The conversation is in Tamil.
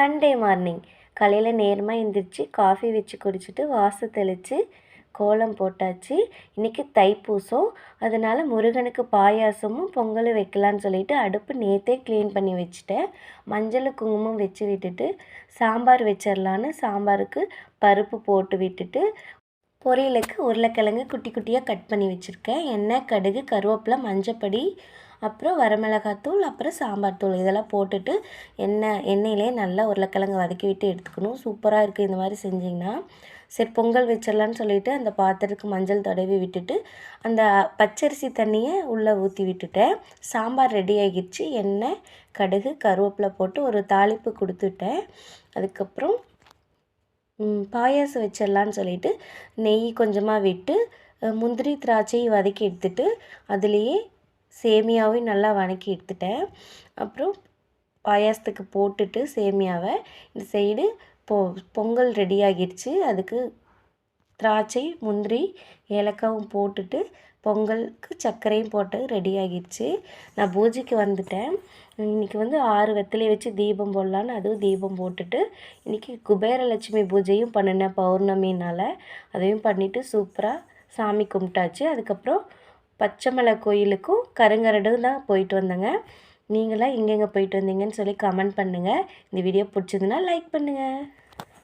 சண்டே மார்னிங் காலையில் நேரமாக எழுந்திரிச்சு காஃபி வச்சு குடிச்சிட்டு வாசு தெளித்து கோலம் போட்டாச்சு. இன்றைக்கி தைப்பூசம், அதனால் முருகனுக்கு பாயாசமும் பொங்கலும் வைக்கலான்னு சொல்லிட்டு அடுப்பு நேற்றே க்ளீன் பண்ணி வச்சுட்டேன். மஞ்சள் குங்குமம் வச்சு விட்டுட்டு சாம்பார் வச்சிடலான்னு சாம்பாருக்கு பருப்பு போட்டு விட்டுட்டு பொரியலுக்கு உருளைக்கிழங்கு குட்டி குட்டியாக கட் பண்ணி வச்சுருக்கேன். எண்ணெய், கடுகு, கருவேப்பிலை, மஞ்சப்பொடி, அப்புறம் வரமிளகாத்தூள், அப்புறம் சாம்பார் தூள் இதெல்லாம் போட்டுட்டு எண்ணெயிலே நல்லா உருளைக்கிழங்கு வதக்கி விட்டு எடுத்துக்கணும். சூப்பராக இருக்குது இந்த மாதிரி செஞ்சிங்கன்னா. சரி பொங்கல் வச்சிடலான்னு சொல்லிவிட்டு அந்த பாத்திரத்துக்கு மஞ்சள் தடவி விட்டுட்டு அந்த பச்சரிசி தண்ணியை உள்ளே ஊற்றி விட்டுட்டேன். சாம்பார் ரெடி ஆகிடுச்சு. எண்ணெய், கடுகு, கருவேப்பிலை போட்டு ஒரு தாளிப்பு கொடுத்துட்டேன். அதுக்கப்புறம் பாயாசம் வச்சிடலான்னு சொல்லிட்டு நெய் கொஞ்சமாக விட்டு முந்திரி திராட்சையை வதக்கி எடுத்துட்டு அதுலேயே சேமியாவையும் நல்லா வதக்கி எடுத்துட்டேன். அப்புறம் பாயாசத்துக்கு போட்டுட்டு சேமியாவை இந்த சைடு பொங்கல் ரெடி ஆகிடுச்சு. அதுக்கு திராட்சை, முந்திரி, ஏலக்காவும் போட்டுட்டு பொங்கலுக்கு சர்க்கரையும் போட்டு ரெடி ஆகிடுச்சு. நான் பூஜைக்கு வந்துட்டேன். இன்றைக்கி 6 வெத்தலையை வச்சு தீபம் போடலான்னு அதுவும் தீபம் போட்டுட்டு இன்றைக்கி குபேரலட்சுமி பூஜையும் பண்ணினேன் பௌர்ணமினால். அதையும் பண்ணிவிட்டு சூப்பராக சாமி கும்பிட்டாச்சு. அதுக்கப்புறம் பச்சைமலை கோயிலுக்கும் கருங்கரடும் தான் போயிட்டு வந்தேங்க. நீங்களாம் எங்கெங்கே போயிட்டு வந்தீங்கன்னு சொல்லி கமெண்ட் பண்ணுங்கள். இந்த வீடியோ பிடிச்சதுன்னா லைக் பண்ணுங்கள்.